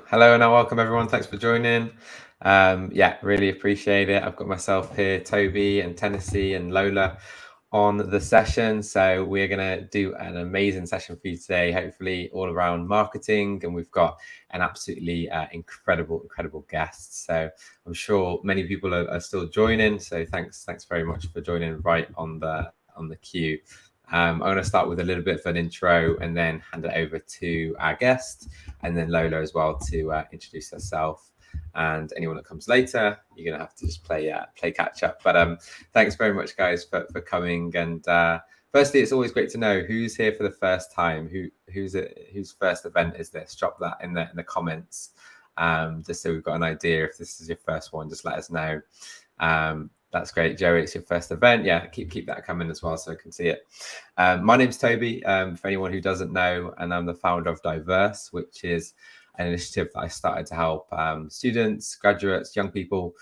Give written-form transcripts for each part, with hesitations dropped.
Hello and welcome everyone. Thanks for joining. Yeah, really appreciate it. I've got myself here, Toby and Tennessee and Lola on the session. So we're going to do an amazing session for you today, hopefully all around marketing. And we've got an absolutely incredible guest. So I'm sure many people are still joining. So thanks very much for joining right on the queue. I'm going to start with a little bit of an intro and then hand it over to our guest, and then Lola as well to introduce herself. And anyone that comes later, you're going to have to just play catch up. But thanks very much, guys, for coming. And firstly, it's always great to know who's here for the first time. Whose first event is this? Drop that in the comments, just so we've got an idea. If this is your first one, just let us know. That's great, Joey. It's your first event. Yeah, keep that coming as well, so I can see it. My name's Toby. For anyone who doesn't know, and I'm the founder of Diverse, which is an initiative that I started to help students, graduates, young people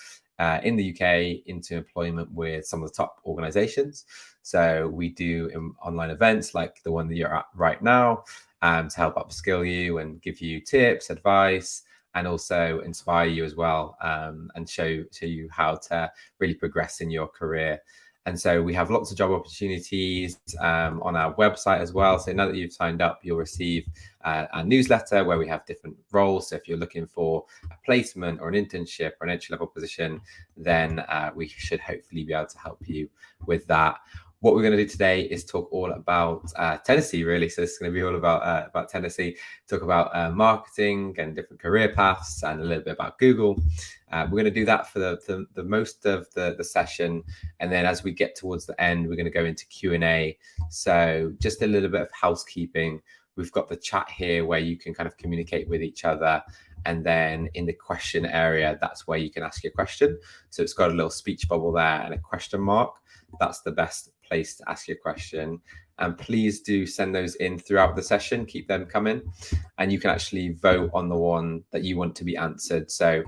in the UK into employment with some of the top organizations. So we do online events like the one that you're at right now, to help upskill you and give you tips, advice, and also inspire you as well, and show you how to really progress in your career. And so we have lots of job opportunities on our website as well. So now that you've signed up, you'll receive a newsletter where we have different roles. So if you're looking for a placement or an internship or an entry-level position, then we should hopefully be able to help you with that. What we're going to do today is talk all about Tennessee, really. So it's going to be all about Tennessee, talk about marketing and different career paths and a little bit about Google. We're going to do that for the most of the session. And then as we get towards the end, we're going to go into Q&A. So just a little bit of housekeeping. We've got the chat here where you can kind of communicate with each other. And then in the question area, that's where you can ask your question. So it's got a little speech bubble there and a question mark. That's the best place to ask your question. And please do send those in throughout the session. Keep them coming. And you can actually vote on the one that you want to be answered. So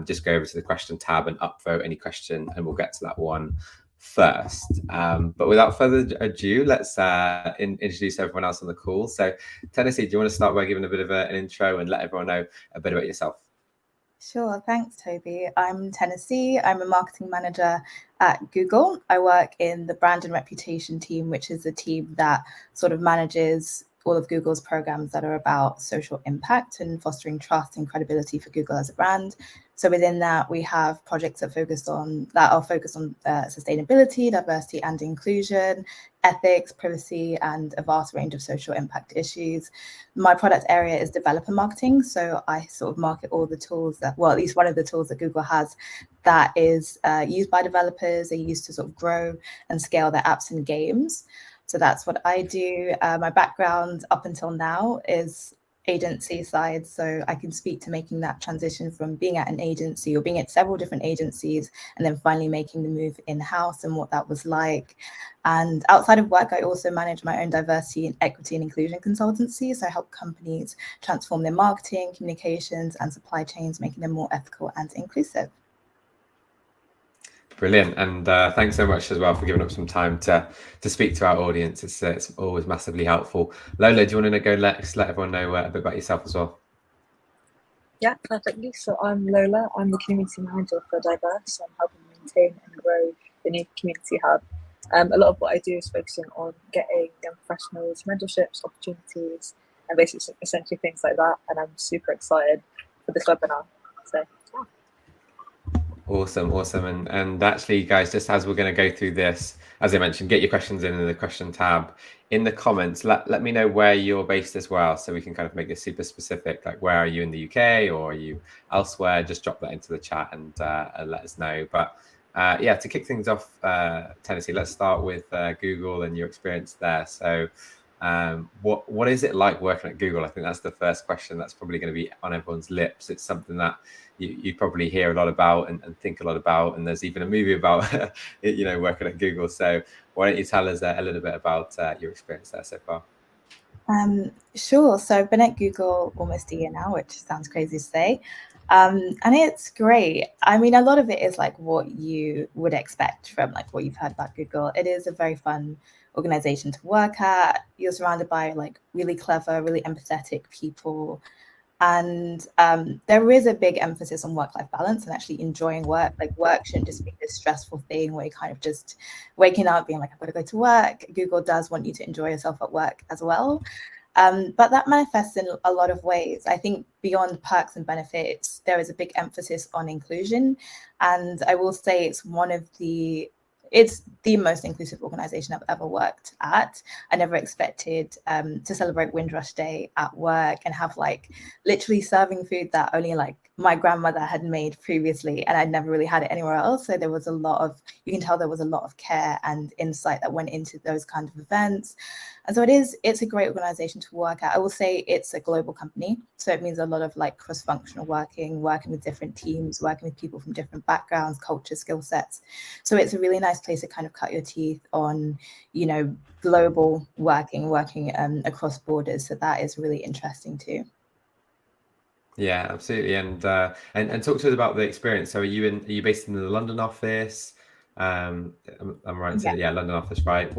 just go over to the question tab and upvote any question, and we'll get to that one first. But without further ado, let's introduce everyone else on the call. So Tennessee, do you want to start by giving a bit of an intro and let everyone know a bit about yourself? Sure, thanks, Toby. I'm Tennessee. I'm a marketing manager at Google. I work in the brand and reputation team, which is a team that sort of manages all of Google's programs that are about social impact and fostering trust and credibility for Google as a brand. So within that, we have projects that are focused on sustainability, diversity and inclusion, ethics, privacy, and a vast range of social impact issues. My product area is developer marketing. So I sort of market all the tools that, well, at least one of the tools that Google has that is used by developers. They used to sort of grow and scale their apps and games. So that's what I do. My background up until now is agency side, so I can speak to making that transition from being at an agency or being at several different agencies and then finally making the move in-house and what that was like. And outside of work, I also manage my own diversity and equity and inclusion consultancy. So I help companies transform their marketing, communications, and supply chains, making them more ethical and inclusive. Brilliant, and thanks so much as well for giving up some time to speak to our audience. It's always massively helpful. Lola, do you want to go let everyone know a bit about yourself as well? Yeah, perfectly. So I'm Lola. I'm the community manager for Diverse. I'm helping maintain and grow the new community hub. A lot of what I do is focusing on getting young professionals mentorships, opportunities, and basically essentially things like that. And I'm super excited for this webinar. So yeah. Awesome. And actually, guys, just as we're going to go through this, as I mentioned, get your questions in the question tab. In the comments, let me know where you're based as well, so we can kind of make this super specific. Like, where are you in the UK or are you elsewhere? Just drop that into the chat and let us know. But yeah, to kick things off, Tennessee, let's start with Google and your experience there. So what is it like working at Google? I think that's the first question that's probably going to be on everyone's lips. It's something that you probably hear a lot about and think a lot about, and there's even a movie about working at Google. So why don't you tell us a little bit about your experience there so far? Sure. So I've been at Google almost a year now, which sounds crazy to say. And it's great. I mean, a lot of it is like what you would expect from like what you've heard about Google. It is a very fun organization to work at. You're surrounded by like really clever, really empathetic people. And there is a big emphasis on work-life balance and actually enjoying work. Like work shouldn't just be this stressful thing where you're kind of just waking up being like, I've got to go to work. Google does want you to enjoy yourself at work as well. But that manifests in a lot of ways. I think beyond perks and benefits, there is a big emphasis on inclusion. And I will say it's the most inclusive organization I've ever worked at. I never expected to celebrate Windrush Day at work and have like literally serving food that only like my grandmother had made previously, and I'd never really had it anywhere else. So there was you can tell there was a lot of care and insight that went into those kind of events. And so it's a great organization to work at. I will say it's a global company. So it means a lot of like cross-functional working with different teams, working with people from different backgrounds, culture, skill sets. So it's a really nice place to kind of cut your teeth on, global working across borders. So that is really interesting too. Yeah, absolutely. And talk to us about the experience. So are you based in the London office? I'm right. So yeah, London office, right?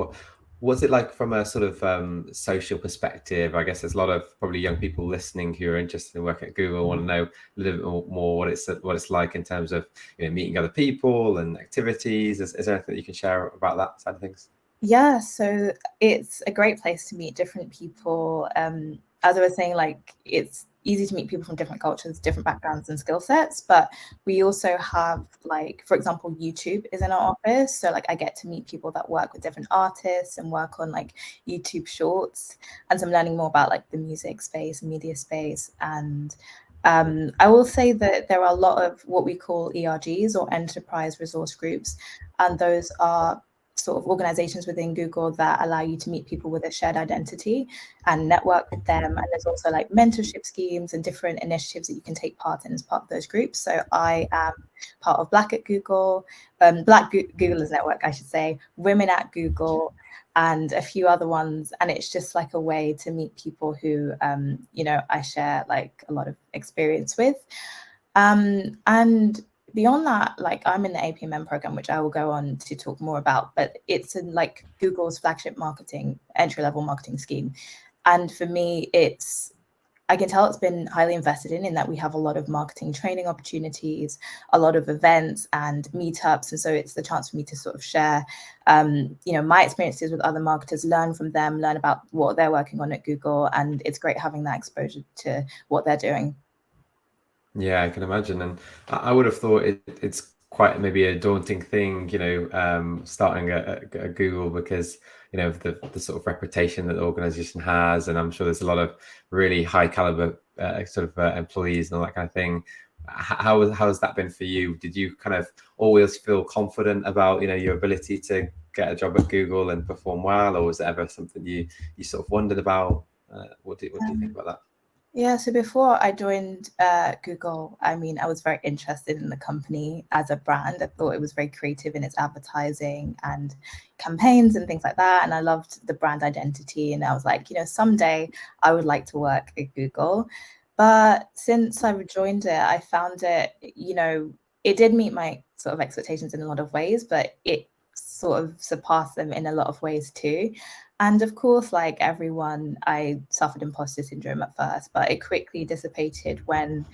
What's it like from a sort of social perspective? I guess there's a lot of probably young people listening who are interested in working at Google, want to know a little bit more what it's like in terms of meeting other people and activities. Is there anything that you can share about that side of things? Yeah, so it's a great place to meet different people. As I was saying, like it's easy to meet people from different cultures, different backgrounds and skill sets, but we also have like, for example, YouTube is in our office. So like I get to meet people that work with different artists and work on like YouTube shorts. And so I'm learning more about like the music space, media space. And I will say that there are a lot of what we call ERGs or enterprise resource groups. And those are sort of organizations within Google that allow you to meet people with a shared identity and network with them. And there's also like mentorship schemes and different initiatives that you can take part in as part of those groups. So I am part of Black at Google, Black Googlers Network, I should say, Women at Google, and a few other ones. And it's just like a way to meet people who, I share like a lot of experience with. And beyond that, like I'm in the APMM program, which I will go on to talk more about, but it's in like Google's flagship entry-level marketing scheme. And for me, I can tell it's been highly invested in that we have a lot of marketing training opportunities, a lot of events and meetups. And so it's the chance for me to sort of share, my experiences with other marketers, learn from them, learn about what they're working on at Google. And it's great having that exposure to what they're doing. Yeah, I can imagine. And I would have thought it's quite maybe a daunting thing, starting a Google because, of the sort of reputation that the organization has. And I'm sure there's a lot of really high caliber employees and all that kind of thing. How has that been for you? Did you kind of always feel confident about, your ability to get a job at Google and perform well? Or was it ever something you sort of wondered about? What do you think about that? Yeah, so before I joined Google, I was very interested in the company as a brand. I thought it was very creative in its advertising and campaigns and things like that. And I loved the brand identity. And I was like, someday I would like to work at Google. But since I've joined it, I found it, it did meet my sort of expectations in a lot of ways, but it sort of surpassed them in a lot of ways too. And of course, like everyone, I suffered imposter syndrome at first, but it quickly dissipated when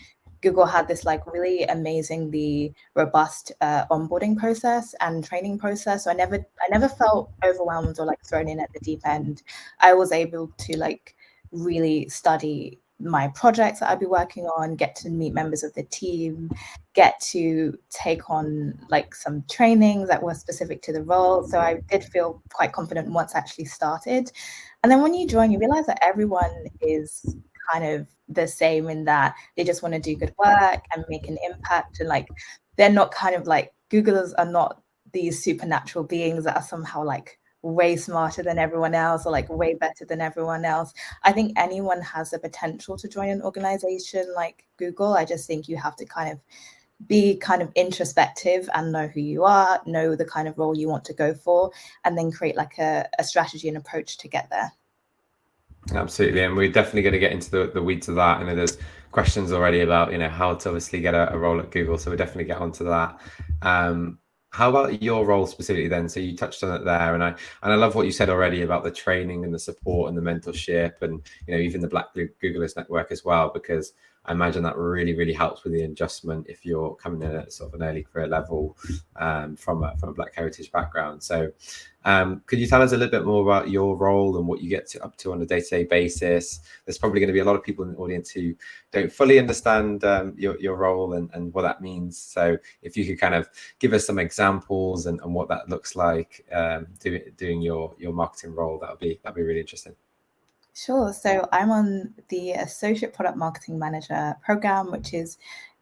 Google had this like really amazingly robust onboarding process and training process. So I never felt overwhelmed or like thrown in at the deep end. I was able to like really study my projects that I'd be working on, get to meet members of the team, get to take on like some trainings that were specific to the role. So I did feel quite confident once I actually started. And then when you join, you realize that everyone is kind of the same in that they just want to do good work and make an impact. And like, they're not kind of like, Googlers are not these supernatural beings that are somehow like way smarter than everyone else or like way better than everyone else. I think anyone has the potential to join an organization like Google. I just think you have to kind of be kind of introspective and know who you are, know the kind of role you want to go for, and then create like a strategy and approach to get there. Absolutely. And we're definitely going to get into the weeds of that. There's questions already about, how to obviously get a role at Google. So we'll definitely get onto that. How about your role specifically then? So you touched on it there, and I love what you said already about the training and the support and the mentorship and even the Black Googlers Network as well, because I imagine that really helps with the adjustment if you're coming in at sort of an early career level from a Black heritage background. So could you tell us a little bit more about your role and what you get up to on a day-to-day basis? There's probably going to be a lot of people in the audience who don't fully understand your role and what that means. So if you could kind of give us some examples and what that looks like doing your marketing role, that'd be really interesting. Sure. So I'm on the Associate Product Marketing Manager program,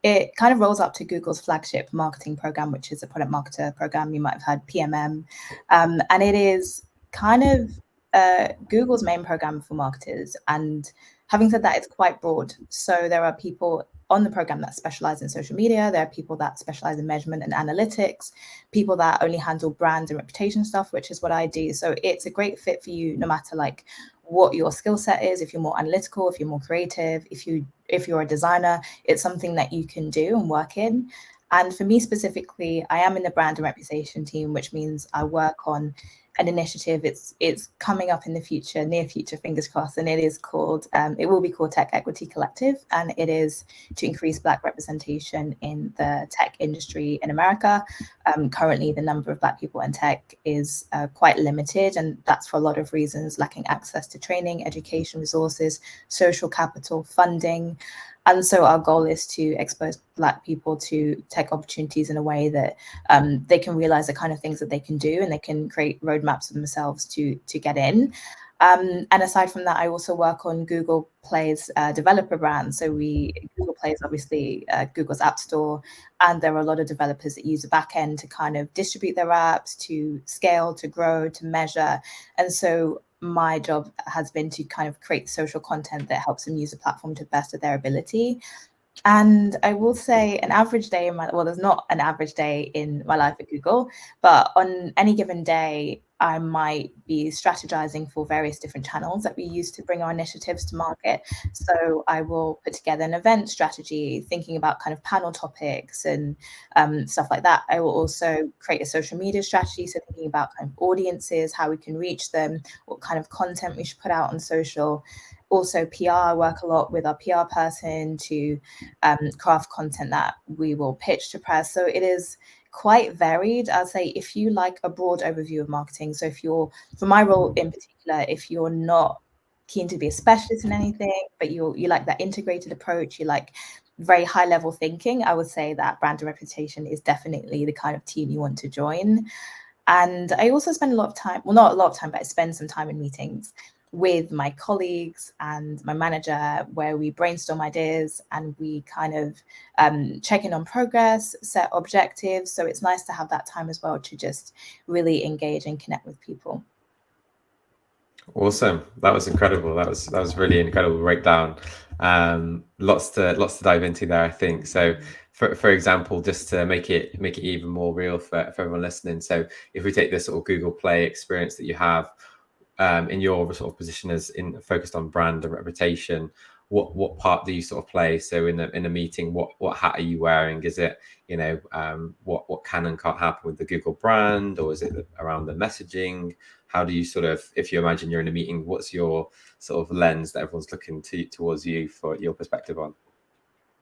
it kind of rolls up to Google's flagship marketing program, which is a product marketer program. You might have heard PMM. And it is kind of Google's main program for marketers. And having said that, it's quite broad. So there are people on the program that specialize in social media. There are people that specialize in measurement and analytics, people that only handle brand and reputation stuff, which is what I do. So it's a great fit for you, no matter like what your skill set is. If you're more analytical, if you're more creative, if you're a designer, it's something that you can do and work in. And for me specifically, I am in the brand and reputation team, which means I work on an initiative. It's coming up in the future, near future, fingers crossed, and it is called, it will be called Tech Equity Collective, and it is to increase Black representation in the tech industry in America. Currently, the number of Black people in tech is quite limited, and that's for a lot of reasons: lacking access to training, education, resources, social capital, funding. And so our goal is to expose Black people to tech opportunities in a way that they can realize the kind of things that they can do, and they can create roadmaps for themselves to get in. And aside from that, I also work on Google Play's developer brand. So Google Play is obviously Google's app store, and there are a lot of developers that use the back end to kind of distribute their apps, to scale, to grow, to measure. And so my job has been to kind of create social content that helps them use the platform to the best of their ability. And I will say an average day there's not an average day in my life at Google, but on any given day, I might be strategizing for various different channels that we use to bring our initiatives to market. So I will put together an event strategy, thinking about kind of panel topics and stuff like that. I will also create a social media strategy, so thinking about kind of audiences, how we can reach them, what kind of content we should put out on social. Also PR, I work a lot with our PR person to craft content that we will pitch to press. So it is quite varied. I'll say if you like a broad overview of marketing, so for my role in particular, if you're not keen to be a specialist in anything, but you like that integrated approach, you like very high level thinking, I would say that brand and reputation is definitely the kind of team you want to join. And I also spend a lot of time, well, not a lot of time, but I spend some time in meetings with my colleagues and my manager, where we brainstorm ideas and we kind of check in on progress, set objectives. So it's nice to have that time as well to just really engage and connect with people. Awesome. That was incredible. That was really incredible breakdown. Lots to dive into there, I think. So for example, just to make it even more real for everyone listening. So if we take this sort of Google Play experience that you have, in your sort of position as focused on brand and reputation, what part do you sort of play? So in a meeting, what hat are you wearing? Is it, what can and can't happen with the Google brand, or is it around the messaging? How do you sort of, if you imagine you're in a meeting, what's your sort of lens that everyone's looking towards you for your perspective on?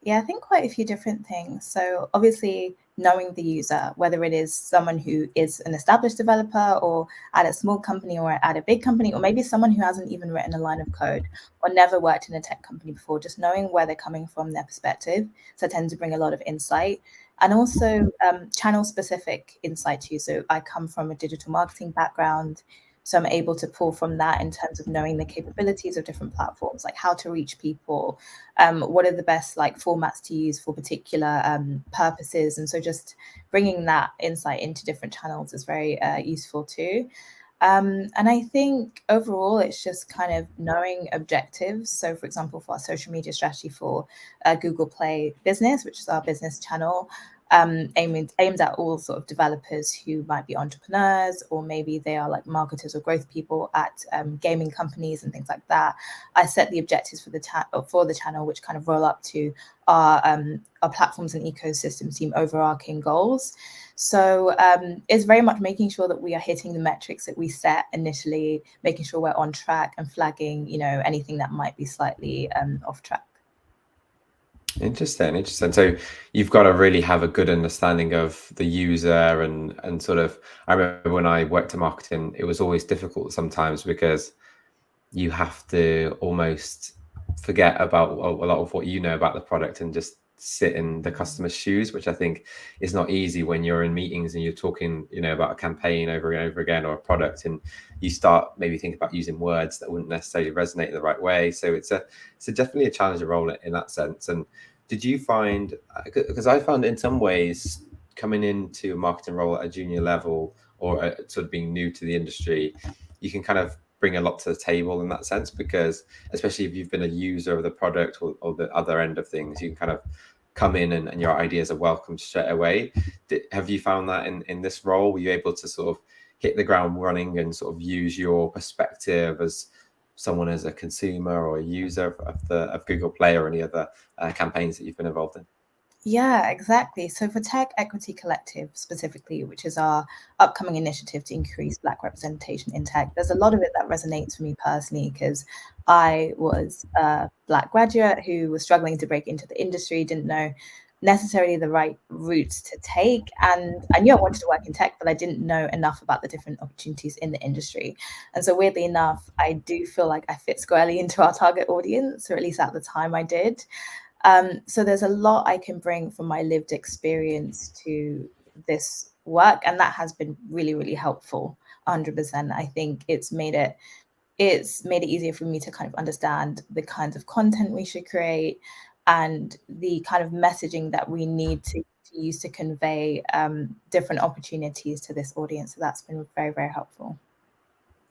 Yeah, I think quite a few different things. So obviously knowing the user, whether it is someone who is an established developer or at a small company or at a big company, or maybe someone who hasn't even written a line of code or never worked in a tech company before, just knowing where they're coming from, their perspective. So it tends to bring a lot of insight. And also channel specific insight too. So I come from a digital marketing background. So I'm able to pull from that in terms of knowing the capabilities of different platforms, like how to reach people, what are the best like formats to use for particular purposes. And so just bringing that insight into different channels is very useful too. And I think overall, it's just kind of knowing objectives. So for example, for our social media strategy for Google Play Business, which is our business channel, aimed at all sort of developers who might be entrepreneurs, or maybe they are like marketers or growth people at gaming companies and things like that. I set the objectives for the channel, which kind of roll up to our platforms and ecosystems team overarching goals. So it's very much making sure that we are hitting the metrics that we set initially, making sure we're on track and flagging, anything that might be slightly off track. Interesting. So you've got to really have a good understanding of the user and sort of, I remember when I worked in marketing, it was always difficult sometimes because you have to almost forget about a lot of what you know about the product and just sit in the customer's shoes, which I think is not easy when you're in meetings and you're talking, about a campaign over and over again or a product, and you start maybe think about using words that wouldn't necessarily resonate in the right way. So it's definitely a challenging role in that sense. And did you find, because I found in some ways coming into a marketing role at a junior level or sort of being new to the industry, you can kind of bring a lot to the table in that sense, because especially if you've been a user of the product or the other end of things, you can kind of come in and your ideas are welcomed straight away. Have you found that in this role? Were you able to sort of hit the ground running and sort of use your perspective as someone as a consumer or a user of Google Play or any other campaigns that you've been involved in? Yeah, exactly. So for Tech Equity Collective specifically, which is our upcoming initiative to increase Black representation in tech, there's a lot of it that resonates for me personally, because I was a Black graduate who was struggling to break into the industry, didn't know necessarily the right routes to take. And I knew I wanted to work in tech, but I didn't know enough about the different opportunities in the industry. And so weirdly enough, I do feel like I fit squarely into our target audience, or at least at the time I did. So there's a lot I can bring from my lived experience to this work, and that has been really, really helpful. 100%. I think it's made it easier for me to kind of understand the kinds of content we should create and the kind of messaging that we need to use to convey different opportunities to this audience. So that's been very, very helpful.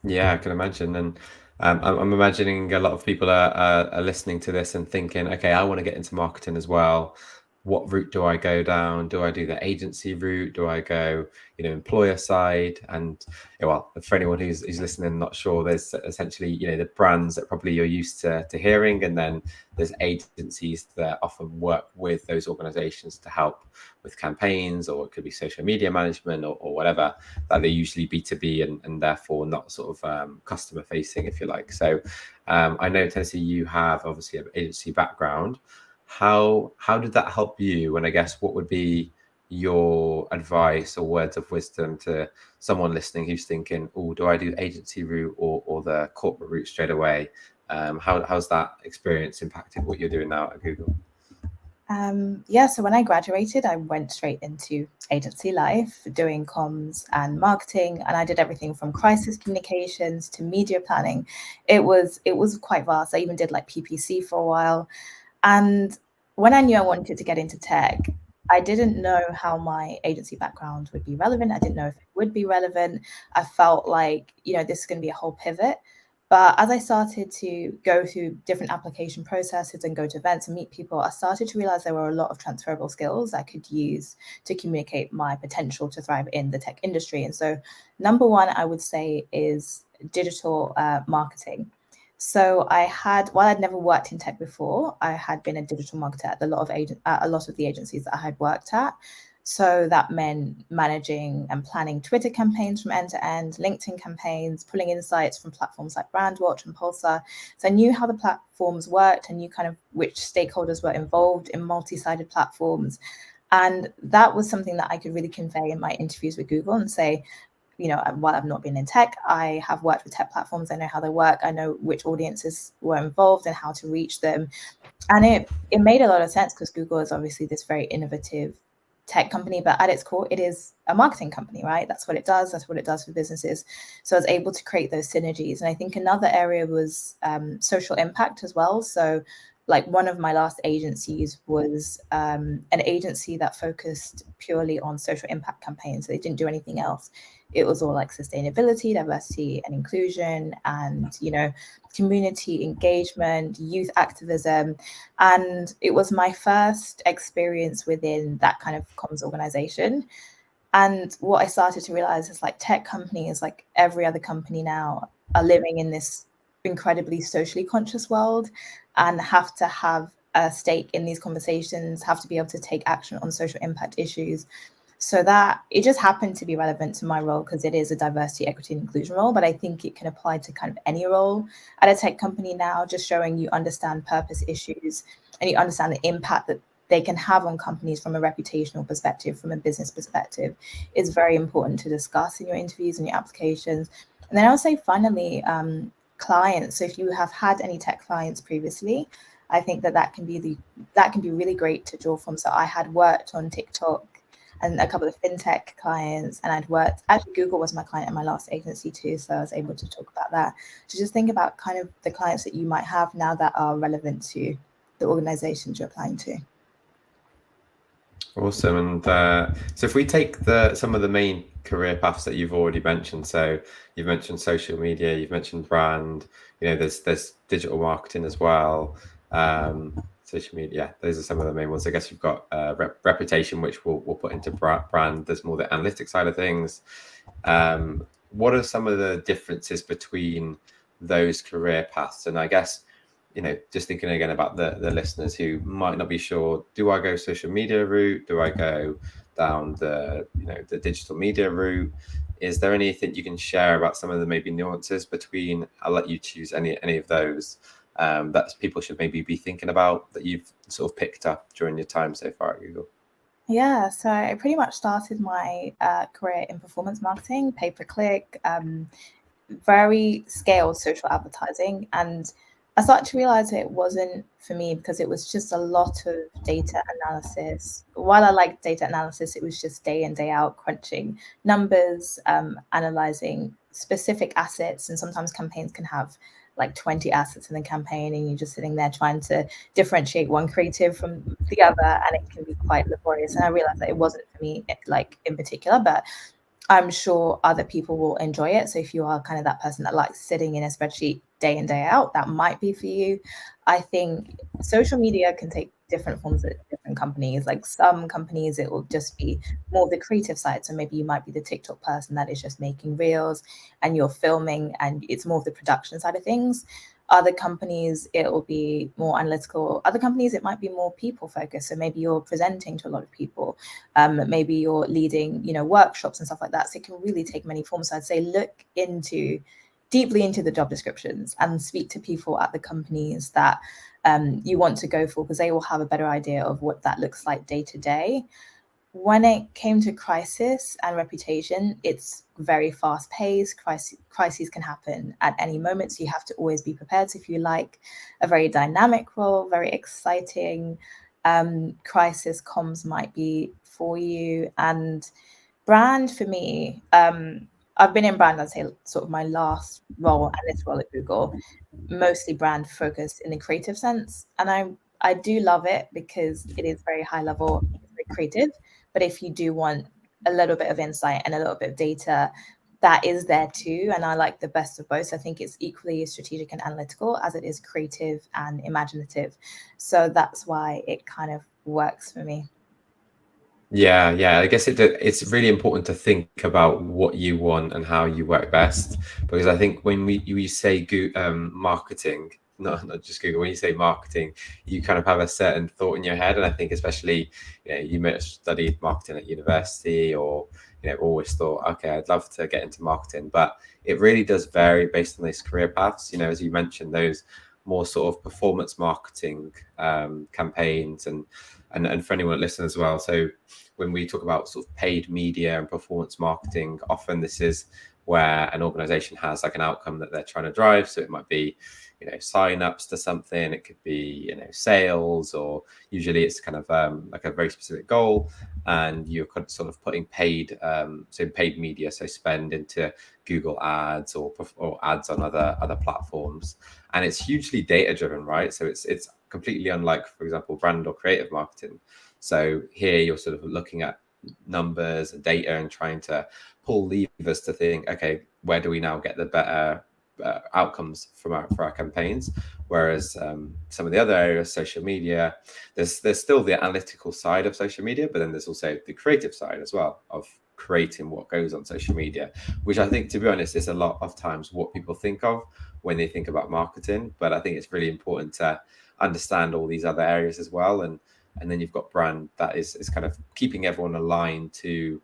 Yeah, I can imagine. And I'm imagining a lot of people are listening to this and thinking, okay, I want to get into marketing as well. What route do I go down? Do I do the agency route? Do I go, employer side? And well, for anyone who's listening, not sure, there's essentially, the brands that probably you're used to hearing, and then there's agencies that often work with those organizations to help with campaigns, or it could be social media management or whatever, that they're usually B2B and therefore not sort of customer facing, if you like. So I know, Tennessee, you have obviously an agency background. How did that help you? And I guess what would be your advice or words of wisdom to someone listening who's thinking, oh, do I do agency route or the corporate route straight away? How's that experience impacted what you're doing now at Google? So when I graduated, I went straight into agency life, doing comms and marketing, and I did everything from crisis communications to media planning. It was quite vast. I even did like PPC for a while. And when I knew I wanted to get into tech, I didn't know how my agency background would be relevant. I didn't know if it would be relevant. I felt like, this is going to be a whole pivot. But as I started to go through different application processes and go to events and meet people, I started to realize there were a lot of transferable skills I could use to communicate my potential to thrive in the tech industry. And so number one, I would say, is digital marketing. So while I'd never worked in tech before, I had been a digital marketer at a lot of the agencies that I had worked at. So that meant managing and planning Twitter campaigns from end to end, LinkedIn campaigns, pulling insights from platforms like Brandwatch and Pulsar. So I knew how the platforms worked and knew kind of which stakeholders were involved in multi-sided platforms. And that was something that I could really convey in my interviews with Google and say, while I've not been in tech, I have worked with tech platforms. I know how they work. I know which audiences were involved and how to reach them. And it made a lot of sense, because Google is obviously this very innovative tech company, but at its core, it is a marketing company, right? That's what it does. That's what it does for businesses. So I was able to create those synergies. And I think another area was social impact as well. So like one of my last agencies was an agency that focused purely on social impact campaigns. So they didn't do anything else. It was all like sustainability, diversity and inclusion, and, community engagement, youth activism. And it was my first experience within that kind of comms organization. And what I started to realize is, like, tech companies, like every other company now, are living in this incredibly socially conscious world and have to have a stake in these conversations, have to be able to take action on social impact issues. So that it just happened to be relevant to my role because it is a diversity, equity, and inclusion role, but I think it can apply to kind of any role at a tech company now, just showing you understand purpose issues and you understand the impact that they can have on companies from a reputational perspective, from a business perspective, is very important to discuss in your interviews and your applications. And then I would say finally, clients. So if you have had any tech clients previously, I think that can be really great to draw from. So I had worked on TikTok and a couple of fintech clients, and actually Google was my client in my last agency too, so I was able to talk about that. So just think about kind of the clients that you might have now that are relevant to the organizations you're applying to. Awesome. And so if we take some of the main career paths that you've already mentioned, so you've mentioned social media, you've mentioned brand, there's digital marketing as well. Social media, those are some of the main ones. I guess you've got reputation, which we'll put into brand. There's more the analytic side of things. What are some of the differences between those career paths? And I guess, just thinking again about the listeners who might not be sure, do I go social media route? Do I go down the digital media route? Is there anything you can share about some of the maybe nuances between, I'll let you choose any of those, that people should maybe be thinking about that you've sort of picked up during your time so far at Google? Yeah, so I pretty much started my career in performance marketing, pay-per-click, very scaled social advertising. And I started to realize it wasn't for me because it was just a lot of data analysis. While I liked data analysis, it was just day in, day out crunching numbers, analyzing specific assets. And sometimes campaigns can have like 20 assets in the campaign, and you're just sitting there trying to differentiate one creative from the other, and it can be quite laborious. And I realized that it wasn't for me, like in particular, but I'm sure other people will enjoy it. So if you are kind of that person that likes sitting in a spreadsheet day in, day out, that might be for you. I think social media can take different forms at different companies. Like some companies, it will just be more of the creative side. So maybe you might be the TikTok person that is just making reels and you're filming, and it's more of the production side of things. Other companies, it will be more analytical. Other companies, it might be more people focused. So maybe you're presenting to a lot of people. Maybe you're leading, workshops and stuff like that. So it can really take many forms. So I'd say look deeply into the job descriptions and speak to people at the companies that you want to go for, because they will have a better idea of what that looks like day to day. When it came to crisis and reputation, it's very fast paced. Crises can happen at any moment, so you have to always be prepared. So if you like a very dynamic role, very exciting, crisis comms might be for you. And brand for me, I've been in brand, I'd say sort of my last role and this role at Google, mostly brand focused in the creative sense. And I do love it because it is very high level, it's very creative. But if you do want a little bit of insight and a little bit of data, that is there too. And I like the best of both. I think it's equally strategic and analytical as it is creative and imaginative. So that's why it kind of works for me. Yeah. I guess it's really important to think about what you want and how you work best, because I think when you say marketing, not just Google, when you say marketing, you kind of have a certain thought in your head. And I think especially, you may have studied marketing at university, or always thought, okay, I'd love to get into marketing, but it really does vary based on those career paths. As you mentioned, those more sort of performance marketing campaigns, and for anyone listening as well. So when we talk about sort of paid media and performance marketing, often this is where an organization has like an outcome that they're trying to drive. So it might be, sign-ups to something. It could be, sales, or usually it's kind of like a very specific goal, and you're sort of putting paid media, so spend into Google ads or ads on other platforms, and it's hugely data driven, right? So it's completely unlike, for example, brand or creative marketing. So here you're sort of looking at numbers and data and trying to pull levers to think, okay, where do we now get the better outcomes for our campaigns? Whereas some of the other areas, social media, there's still the analytical side of social media, but then there's also the creative side as well of creating what goes on social media, which I think, to be honest, is a lot of times what people think of when they think about marketing. But I think it's really important to understand all these other areas as well. And and then you've got brand that is kind of keeping everyone aligned to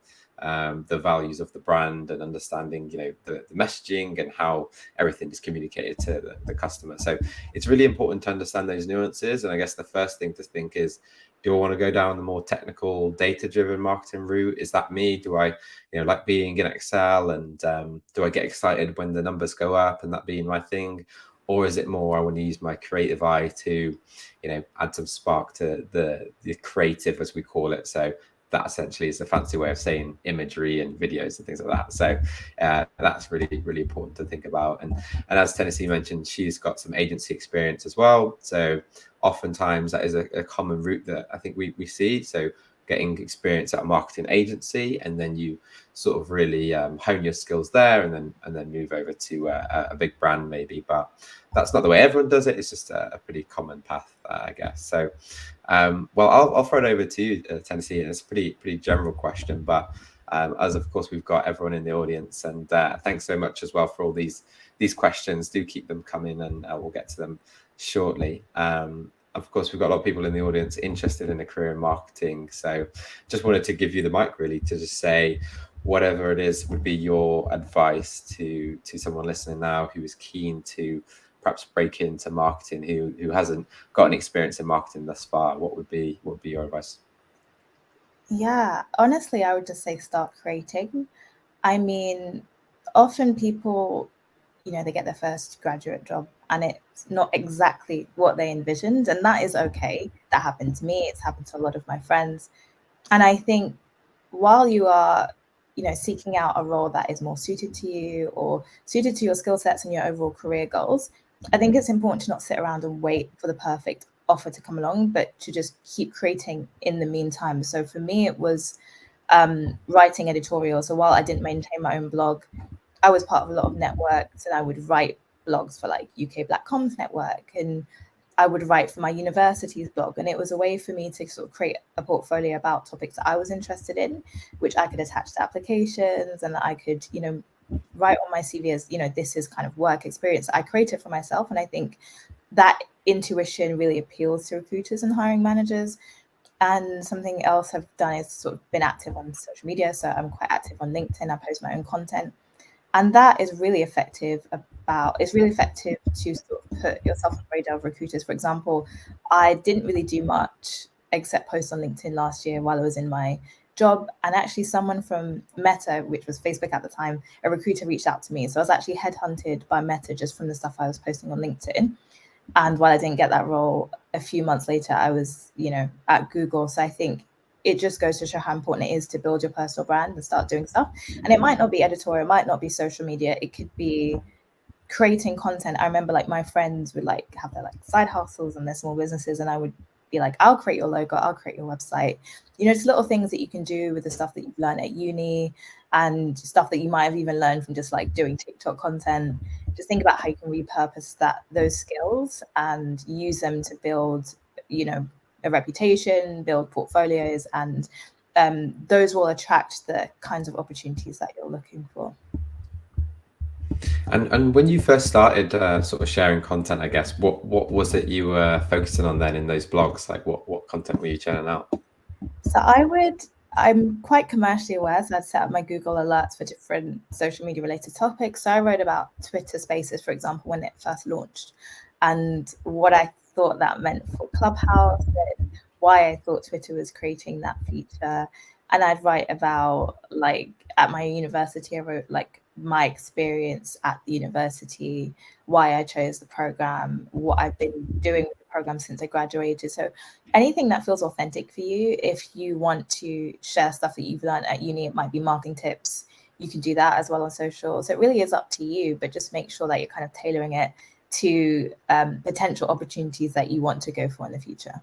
the values of the brand and understanding, the messaging and how everything is communicated to the customer. So it's really important to understand those nuances. And I guess the first thing to think is, do I want to go down the more technical, data-driven marketing route? Is that me? Do I, like being in Excel, and do I get excited when the numbers go up and that being my thing? Or is it more, I want to use my creative eye to, add some spark to the creative, as we call it. So that essentially is a fancy way of saying imagery and videos and things like that. So that's really, really important to think about. And as Tennessee mentioned, she's got some agency experience as well. So oftentimes that is a common route that I think we see. So getting experience at a marketing agency, and then you sort of really hone your skills there, and then move over to a big brand maybe. But that's not the way everyone does it. It's just a pretty common path, I guess. So well, I'll throw it over to you, Tennessee. And it's a pretty general question, but as of course we've got everyone in the audience, and thanks so much as well for all these questions. Do keep them coming, and we'll get to them shortly. Of course, we've got a lot of people in the audience interested in a career in marketing. So just wanted to give you the mic really to just say whatever it is would be your advice to someone listening now who is keen to perhaps break into marketing, who hasn't got an experience in marketing thus far. What would be your advice? Yeah, honestly, I would just say start creating. I mean, often people, they get their first graduate job and it's not exactly what they envisioned, and that is okay. That happened to me. It's happened to a lot of my friends. And I think while you are, seeking out a role that is more suited to you or suited to your skill sets and your overall career goals, I think it's important to not sit around and wait for the perfect offer to come along, but to just keep creating in the meantime. So for me, it was writing editorials. So while I didn't maintain my own blog, I was part of a lot of networks, and I would write blogs for like UK Black Comms Network, and I would write for my university's blog. And it was a way for me to sort of create a portfolio about topics that I was interested in, which I could attach to applications, and I could, write on my CV as, this is kind of work experience I created for myself. And I think that intuition really appeals to recruiters and hiring managers. And something else I've done is sort of been active on social media. So I'm quite active on LinkedIn. I post my own content. And that is really effective it's really effective to sort of put yourself on the radar of recruiters. For example, I didn't really do much except post on LinkedIn last year while I was in my job. And actually someone from Meta, which was Facebook at the time, a recruiter reached out to me. So I was actually headhunted by Meta just from the stuff I was posting on LinkedIn. And while I didn't get that role, a few months later, I was, at Google. So I think it just goes to show how important it is to build your personal brand and start doing stuff. And it might not be editorial, it might not be social media. It could be creating content. I remember like my friends would like have their like side hustles and their small businesses, and I would be like, I'll create your logo, I'll create your website. Just little things that you can do with the stuff that you've learned at uni and stuff that you might have even learned from just like doing TikTok content. Just think about how you can repurpose those skills and use them to build, a reputation, build portfolios, and those will attract the kinds of opportunities that you're looking for. And when you first started sort of sharing content, I guess, what was it you were focusing on then in those blogs? Like what content were you churning out? So I'm quite commercially aware, so I'd set up my Google alerts for different social media related topics. So I wrote about Twitter Spaces, for example, when it first launched, and what I thought that meant for Clubhouse, and why I thought Twitter was creating that feature. And I'd write about, like, at my university, I wrote like my experience at the university, why I chose the program, what I've been doing with the program since I graduated. So anything that feels authentic for you. If you want to share stuff that you've learned at uni, it might be marketing tips. You can do that as well on social. So it really is up to you, but just make sure that you're kind of tailoring it to potential opportunities that you want to go for in the future.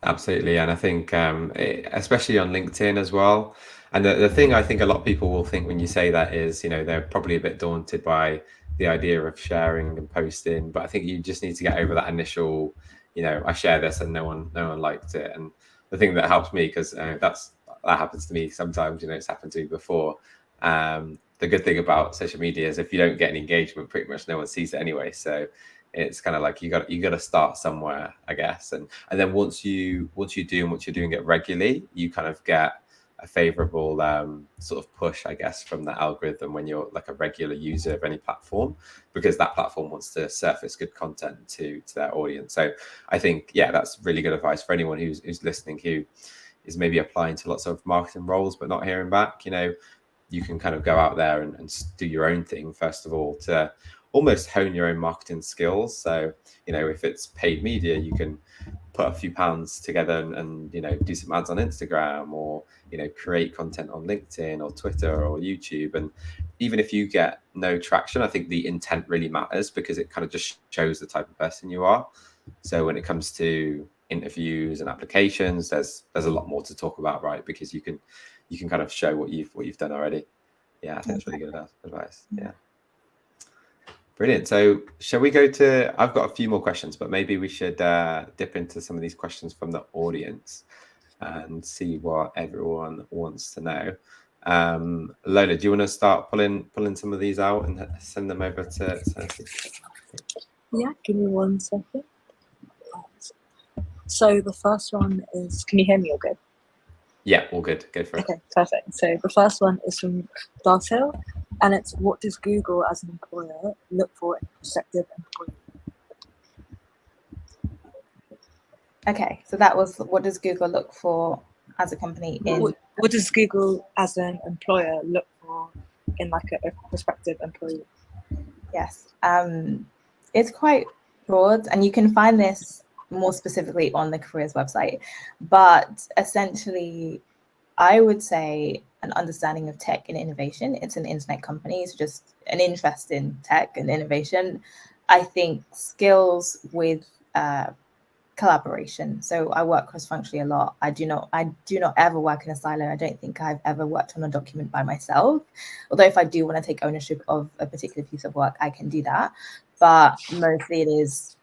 Absolutely. And I think especially on LinkedIn as well. And the thing I think a lot of people will think when you say that is, they're probably a bit daunted by the idea of sharing and posting. But I think you just need to get over that initial, I share this and no one liked it. And the thing that helps me, because that happens to me sometimes, it's happened to me before. The good thing about social media is if you don't get any engagement, pretty much no one sees it anyway. So it's kind of like you got to start somewhere, I guess. And then once you're doing it regularly, you kind of get a favorable sort of push, I guess, from the algorithm when you're like a regular user of any platform, because that platform wants to surface good content to their audience. So I think, yeah, that's really good advice for anyone who's listening, who is maybe applying to lots of marketing roles but not hearing back. You can kind of go out there and do your own thing, first of all, to almost hone your own marketing skills. So, if it's paid media, you can put a few pounds together and do some ads on Instagram, or, create content on LinkedIn or Twitter or YouTube. And even if you get no traction, I think the intent really matters, because it kind of just shows the type of person you are. So when it comes to interviews and applications, there's a lot more to talk about, right? Because you can kind of show what you've done already. Yeah, I think that's really good advice. Yeah, brilliant. So shall we go to? I've got a few more questions, but maybe we should dip into some of these questions from the audience and see what everyone wants to know. Lola, do you want to start pulling some of these out and send them over to Tennessee? Yeah, give me 1 second. So the first one is, can you hear me all good? Yeah, all good. Go for it. Okay, perfect. So the first one is from Dartel, and it's, what does Google as an employer look for in a prospective employee? Okay, so that was, what does Google look for as a company in... What does Google as an employer look for in like a prospective employee? Yes, it's quite broad, and you can find this more specifically on the careers website. But essentially, I would say an understanding of tech and innovation. It's an internet company, so just an interest in tech and innovation. I think skills with collaboration. So I work cross-functionally a lot. I do not ever work in a silo. I don't think I've ever worked on a document by myself. Although if I do want to take ownership of a particular piece of work, I can do that. But mostly it is,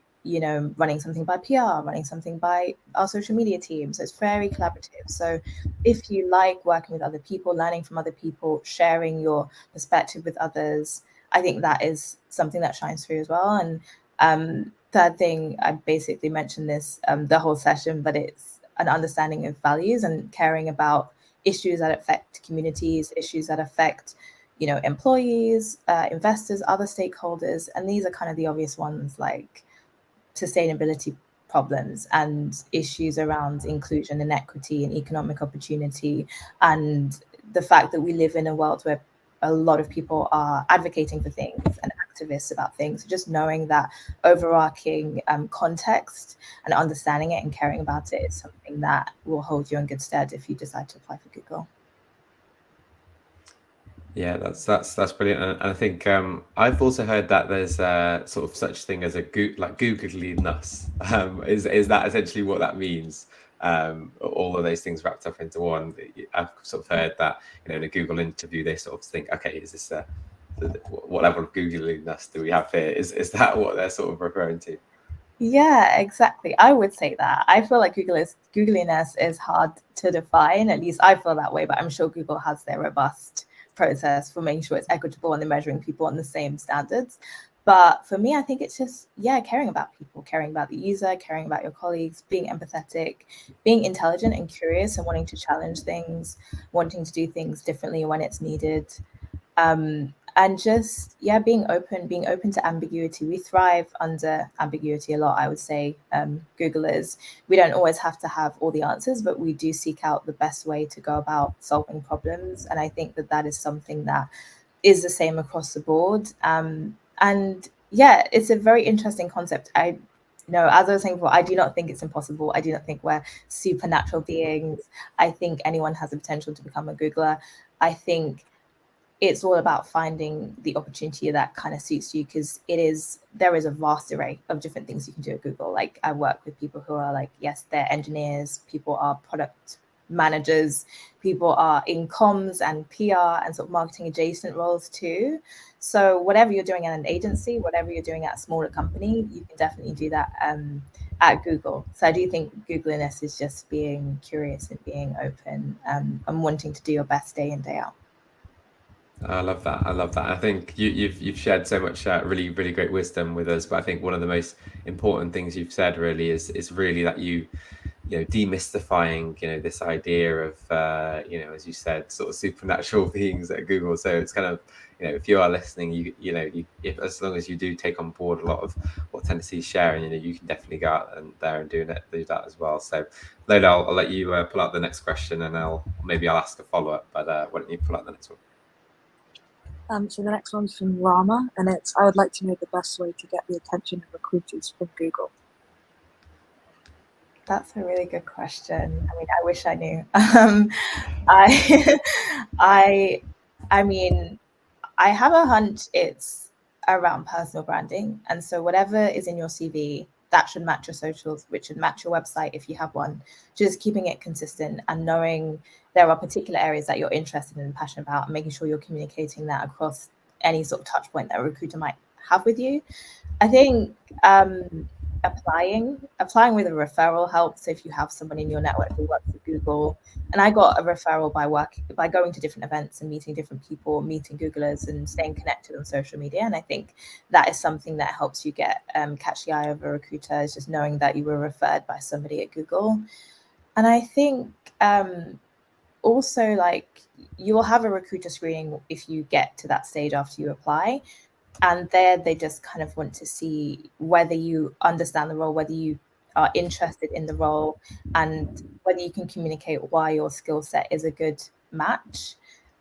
running something by PR, running something by our social media team. So it's very collaborative. So if you like working with other people, learning from other people, sharing your perspective with others, I think that is something that shines through as well. And third thing, I basically mentioned this the whole session, but it's an understanding of values and caring about issues that affect communities, issues that affect, employees, investors, other stakeholders. And these are kind of the obvious ones, like sustainability problems and issues around inclusion and equity and economic opportunity, and the fact that we live in a world where a lot of people are advocating for things and activists about things. So just knowing that overarching context and understanding it and caring about it is something that will hold you in good stead if you decide to apply for Google. Yeah, that's brilliant, and I think I've also heard that there's sort of such thing as a Googleness. Is that essentially what that means? All of those things wrapped up into one. I've sort of heard that in a Google interview they sort of think, okay, is this what level of Googliness do we have here? Is that what they're sort of referring to? Yeah, exactly. I would say that. I feel like Googliness is hard to define. At least I feel that way, but I'm sure Google has their robust process for making sure it's equitable and they're measuring people on the same standards. But for me, I think it's just, caring about people, caring about the user, caring about your colleagues, being empathetic, being intelligent and curious and wanting to challenge things, wanting to do things differently when it's needed. And just, being open to ambiguity. We thrive under ambiguity a lot, I would say, Googlers. We don't always have to have all the answers, but we do seek out the best way to go about solving problems. And I think that is something that is the same across the board. And it's a very interesting concept. As I was saying before, I do not think it's impossible. I do not think we're supernatural beings. I think anyone has the potential to become a Googler. I think it's all about finding the opportunity that kind of suits you, because there is a vast array of different things you can do at Google. Like, I work with people who are like, yes, they're engineers, people are product managers, people are in comms and PR and sort of marketing adjacent roles too. So whatever you're doing at an agency, whatever you're doing at a smaller company, you can definitely do that at Google. So I do think Googleness is just being curious and being open and wanting to do your best day in, day out. I love that. I love that. I think you've shared so much really great wisdom with us. But I think one of the most important things you've said really is really that you know, demystifying, you know, this idea of you know, as you said, sort of supernatural beings at Google. So it's kind of, you know, if you are listening, you know, if as long as you do take on board a lot of what Tennessee's sharing, you know, you can definitely go out and there and do that as well. So Lola, I'll let you pull out the next question, and I'll ask a follow up. But why don't you pull out the next one? So the next one's from Rama, and it's, I would like to know the best way to get the attention of recruiters from Google. That's a really good question. I mean, I wish I knew. I mean, I have a hunch it's around personal branding. And so whatever is in your CV, that should match your socials, which should match your website if you have one. Just keeping it consistent and knowing there are particular areas that you're interested in and passionate about, and making sure you're communicating that across any sort of touch point that a recruiter might have with you. I think applying with a referral helps. So if you have someone in your network who works at Google, and I got a referral by going to different events and meeting different people, meeting Googlers and staying connected on social media. And I think that is something that helps you get catch the eye of a recruiter, is just knowing that you were referred by somebody at Google. And I think also, like, you will have a recruiter screening if you get to that stage after you apply. And there they just kind of want to see whether you understand the role, whether you are interested in the role, and whether you can communicate why your skill set is a good match.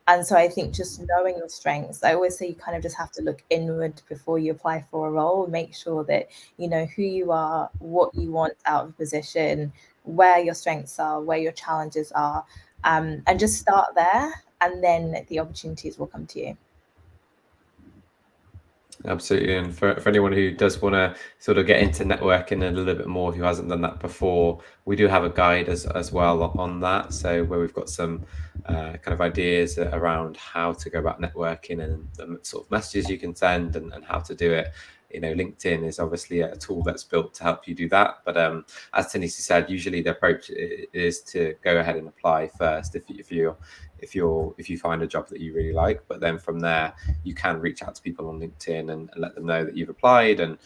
And so I think just knowing your strengths, I always say you kind of just have to look inward before you apply for a role. Make sure that you know who you are, what you want out of a position, where your strengths are, where your challenges are, and just start there, and then the opportunities will come to you. Absolutely. And for anyone who does want to sort of get into networking a little bit more, who hasn't done that before, we do have a guide as well on that. So where we've got some kind of ideas around how to go about networking and the sort of messages you can send and how to do it. You know, LinkedIn is obviously a tool that's built to help you do that. But as Tennessee said, usually the approach is to go ahead and apply first if you find a job that you really like. But then from there, you can reach out to people on LinkedIn and let them know that you've applied and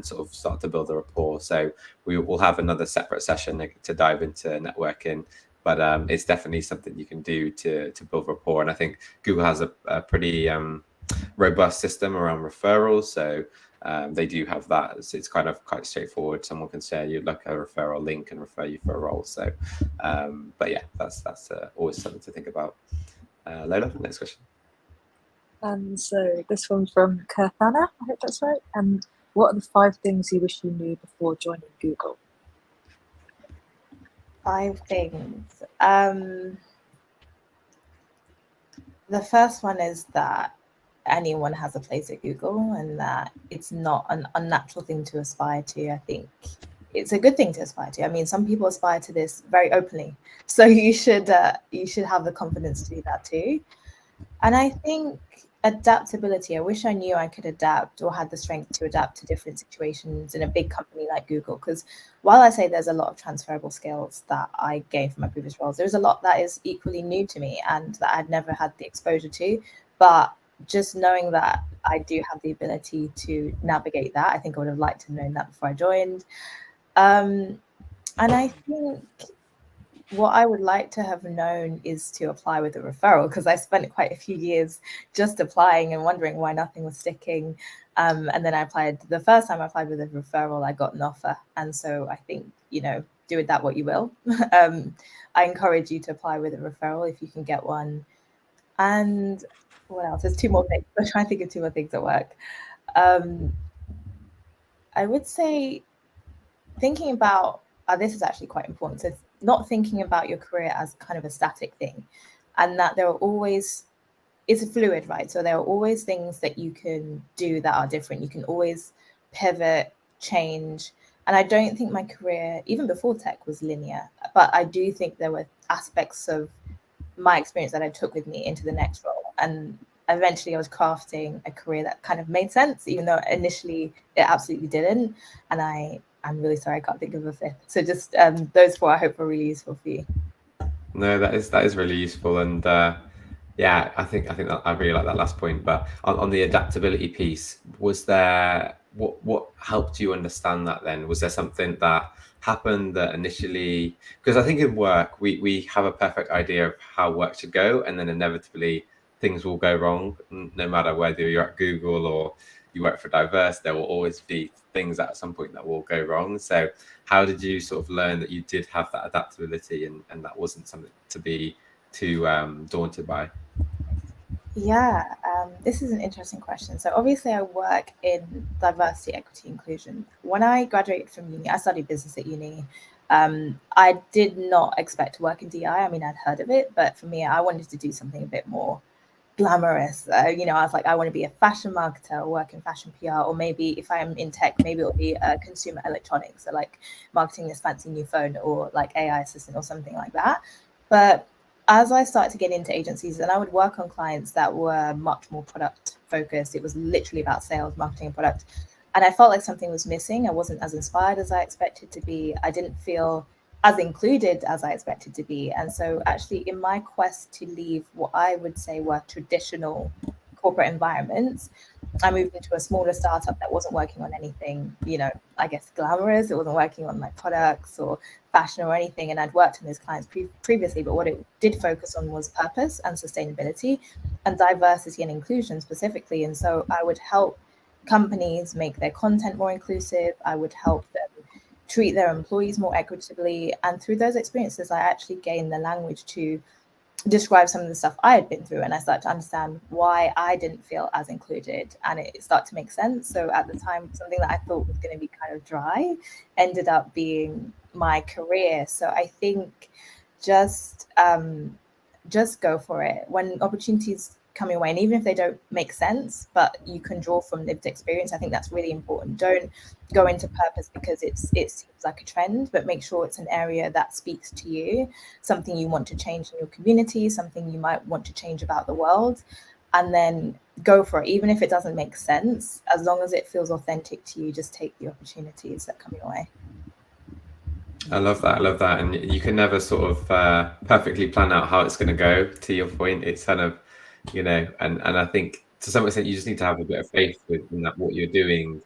sort of start to build a rapport. So we will have another separate session to dive into networking. But it's definitely something you can do to build rapport. And I think Google has a pretty robust system around referrals. So they do have that. It's kind of quite straightforward. Someone can share you like a referral link and refer you for a role. So, but yeah, that's always something to think about. Lola, next question. So this one's from Kirthana, I hope that's right. What are the 5 things you wish you knew before joining Google? 5 things. The first one is that anyone has a place at Google, and that it's not an unnatural thing to aspire to. I think it's a good thing to aspire to. I mean, some people aspire to this very openly, so you should have the confidence to do that too. And I think adaptability. I wish I knew I could adapt or had the strength to adapt to different situations in a big company like Google. Because while I say there's a lot of transferable skills that I gained from my previous roles, there's a lot that is equally new to me and that I'd never had the exposure to. But just knowing that I do have the ability to navigate that, I think I would have liked to have known that before I joined. And I think what I would like to have known is to apply with a referral, because I spent quite a few years just applying and wondering why nothing was sticking. And then I applied. The first time I applied with a referral, I got an offer. And so I think, you know, do with that what you will. I encourage you to apply with a referral if you can get one. And what else? There's 2 more things. I'm trying to think of 2 more things at work. I would say thinking about, this is actually quite important. So not thinking about your career as kind of a static thing, and that there are always, it's fluid, right? So there are always things that you can do that are different. You can always pivot, change. And I don't think my career, even before tech, was linear, but I do think there were aspects of my experience that I took with me into the next role. And eventually I was crafting a career that kind of made sense, even though initially it absolutely didn't. And I'm really sorry, I can't think of a 5th. So just those 4 I hope are really useful for you. No, that is really useful. And Yeah, I think that I really like that last point. But on the adaptability piece, was there what helped you understand that then? Was there something that happened that initially, because I think in work we have a perfect idea of how work should go, and then inevitably things will go wrong, no matter whether you're at Google or you work for Diverse, there will always be things at some point that will go wrong. So how did you sort of learn that you did have that adaptability and that wasn't something to be too daunted by? Yeah, this is an interesting question. So obviously I work in diversity, equity, inclusion. When I graduated from uni, I studied business at uni. I did not expect to work in DI. I mean, I'd heard of it, but for me, I wanted to do something a bit more glamorous. I was like, I want to be a fashion marketer or work in fashion PR, or maybe if I'm in tech, maybe it'll be consumer electronics, so like marketing this fancy new phone or like AI assistant or something like that. But as I started to get into agencies, and I would work on clients that were much more product focused, it was literally about sales, marketing, and product. And I felt like something was missing. I wasn't as inspired as I expected to be. I didn't feel as included as I expected to be. And so actually in my quest to leave what I would say were traditional corporate environments, I moved into a smaller startup that wasn't working on anything, I guess glamorous. It wasn't working on like products or fashion or anything. And I'd worked on those clients previously, but what it did focus on was purpose and sustainability and diversity and inclusion specifically. And so I would help companies make their content more inclusive. I would help them treat their employees more equitably. And through those experiences, I actually gained the language to describe some of the stuff I had been through, and I started to understand why I didn't feel as included, and it started to make sense. So at the time, something that I thought was going to be kind of dry ended up being my career. So I think just go for it when opportunities come your way, and even if they don't make sense, but you can draw from lived experience. I think that's really important. Don't go into purpose because it seems like a trend, but make sure it's an area that speaks to you, something you want to change in your community, something you might want to change about the world, and then go for it. Even if it doesn't make sense, as long as it feels authentic to you, just take the opportunities that come your way. I love that. And you can never sort of perfectly plan out how it's going to go. To your point, it's kind of, and I think to some extent you just need to have a bit of faith in that what you're doing.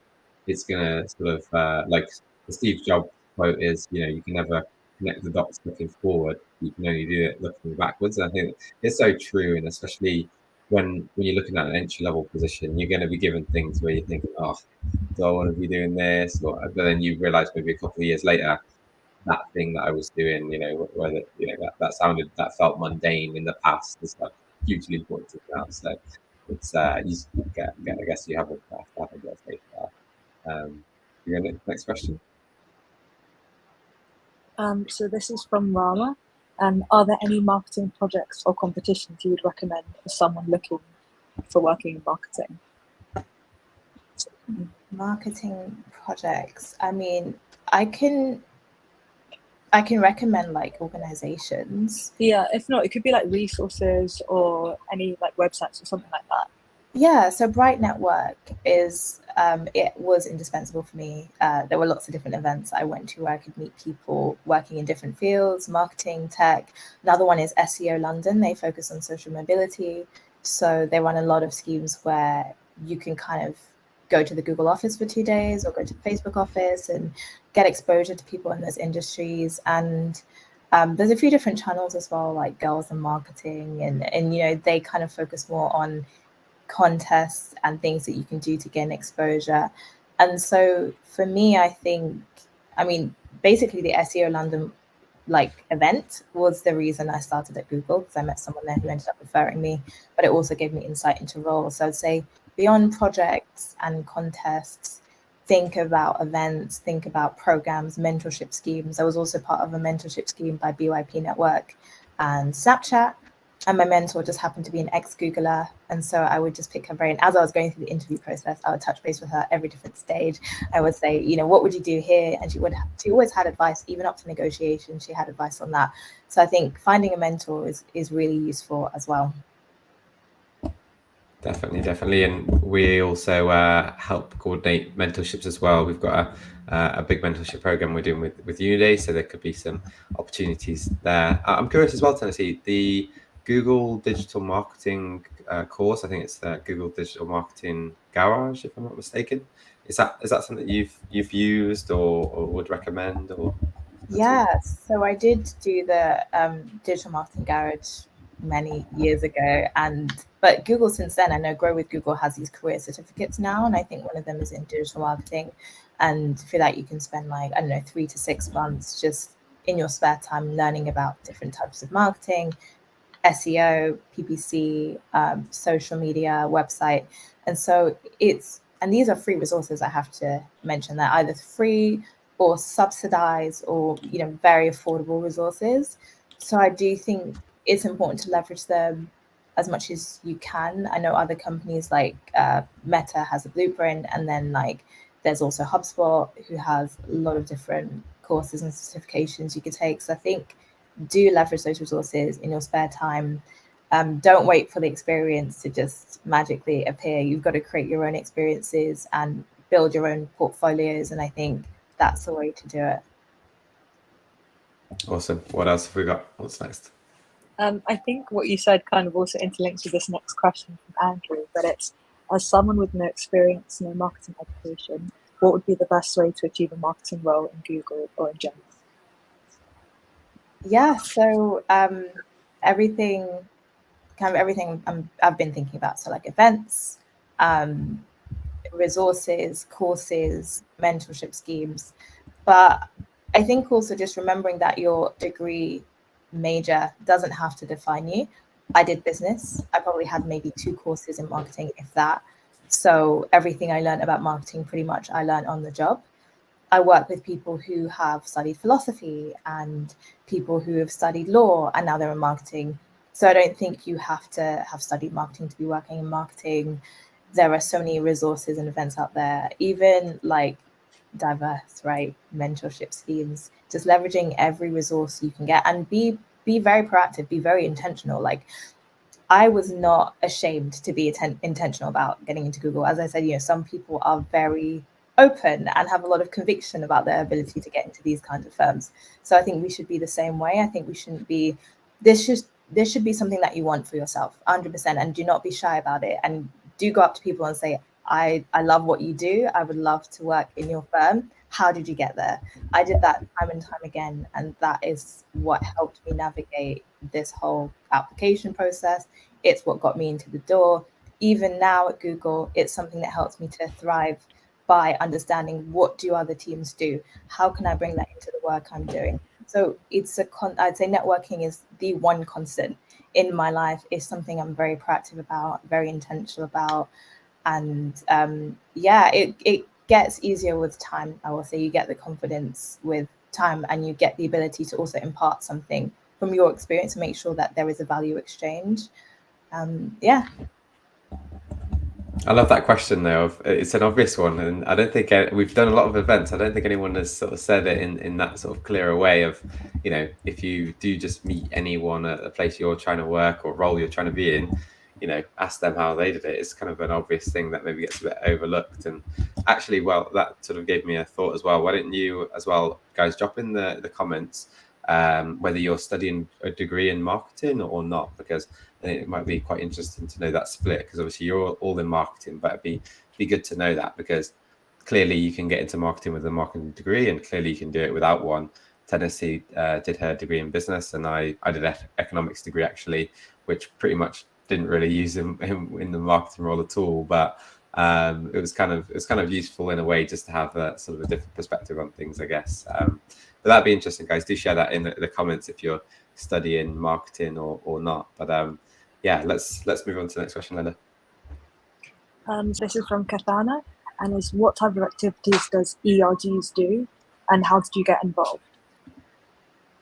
It's going to sort of like the Steve Jobs quote is, you can never connect the dots looking forward. You can only do it looking backwards. And I think it's so true, and especially when you're looking at an entry level position, you're going to be given things where you're thinking, oh, do I want to be doing this? But then you realize maybe a couple of years later, that thing that I was doing, whether that felt mundane in the past is like hugely important to now. So it's you just get I guess you have a bit of faith there. Next question. So this is from Rama. Are there any marketing projects or competitions you would recommend for someone looking for working in marketing? Marketing projects. I mean, I can recommend like organizations. Yeah, if not, it could be like resources or any like websites or something like that. Yeah, so Bright Network is, it was indispensable for me. There were lots of different events I went to where I could meet people working in different fields, marketing, tech. Another one is SEO London. They focus on social mobility. So they run a lot of schemes where you can kind of go to the Google office for 2 days or go to the Facebook office and get exposure to people in those industries. And there's a few different channels as well, like Girls in Marketing, and they kind of focus more on contests and things that you can do to gain exposure. And so for me, basically the SEO London event was the reason I started at Google, because I met someone there who ended up referring me, but it also gave me insight into roles. So I'd say beyond projects and contests, think about events, think about programs, mentorship schemes. I was also part of a mentorship scheme by BYP Network and Snapchat. And my mentor just happened to be an ex-Googler. And so I would just pick her brain. As I was going through the interview process, I would touch base with her every different stage. I would say, what would you do here? And she always had advice, even up to negotiation. She had advice on that. So I think finding a mentor is really useful as well. Definitely. And we also help coordinate mentorships as well. We've got a big mentorship program we're doing with Uniday, so there could be some opportunities there. I'm curious as well, Tennessee, Google digital marketing course. I think it's the Google Digital Marketing Garage, if I'm not mistaken. Is that something you've used or would recommend? Or Yeah, so I did do the digital marketing garage many years ago, but Google since then, I know Grow with Google has these career certificates now, and I think one of them is in digital marketing, and for that you can spend like, I don't know, 3 to 6 months just in your spare time learning about different types of marketing, SEO, PPC, social media, website. And so and these are free resources, I have to mention. They're either free or subsidized or, very affordable resources. So I do think it's important to leverage them as much as you can. I know other companies like Meta has a blueprint, and then like there's also HubSpot who has a lot of different courses and certifications you could take. So I think do leverage those resources in your spare time. Don't wait for the experience to just magically appear. You've got to create your own experiences and build your own portfolios. And I think that's the way to do it. Awesome. What else have we got? What's next? I think what you said kind of also interlinks with this next question from Andrew, but it's, as someone with no experience, no marketing education, what would be the best way to achieve a marketing role in Google or in general? Yeah, so everything I've been thinking about. So like events, resources, courses, mentorship schemes. But I think also just remembering that your degree major doesn't have to define you. I did business. I probably had maybe 2 courses in marketing, if that. So everything I learned about marketing, pretty much I learned on the job. I work with people who have studied philosophy and people who have studied law and now they're in marketing. So I don't think you have to have studied marketing to be working in marketing. There are so many resources and events out there, even like diverse, right? Mentorship schemes, just leveraging every resource you can get and be very proactive, be very intentional. Like I was not ashamed to be intentional about getting into Google. As I said, some people are very open and have a lot of conviction about their ability to get into these kinds of firms. So I think we should be the same way. I think we shouldn't be, this should be something that you want for yourself, 100%, and do not be shy about it. And do go up to people and say, I love what you do. I would love to work in your firm. How did you get there? I did that time and time again. And that is what helped me navigate this whole application process. It's what got me into the door. Even now at Google, it's something that helps me to thrive by understanding what do other teams do? How can I bring that into the work I'm doing? So it's I'd say networking is the one constant in my life. It's something I'm very proactive about, very intentional about. And it gets easier with time. I will say you get the confidence with time and you get the ability to also impart something from your experience to make sure that there is a value exchange. I love that question though. It's an obvious one, and I don't think we've done a lot of events. I don't think anyone has sort of said it in that sort of clearer way of, if you do just meet anyone at a place you're trying to work or role you're trying to be in, ask them how they did it. It's kind of an obvious thing that maybe gets a bit overlooked. And actually, well, that sort of gave me a thought as well. Why don't you as well, guys, drop in the comments whether you're studying a degree in marketing or not, because I think it might be quite interesting to know that split, because obviously you're all in marketing, but it'd be good to know that, because clearly you can get into marketing with a marketing degree and clearly you can do it without one. Tennessee did her degree in business, and I did an economics degree actually, which pretty much didn't really use him in the marketing role at all, but it was kind of useful in a way just to have a sort of a different perspective on things, I guess. But that'd be interesting, guys. Do share that in the comments if you're studying marketing or not. But let's move on to the next question, Linda. This is from Kathana, and is, what type of activities does ERGS do, and how did you get involved?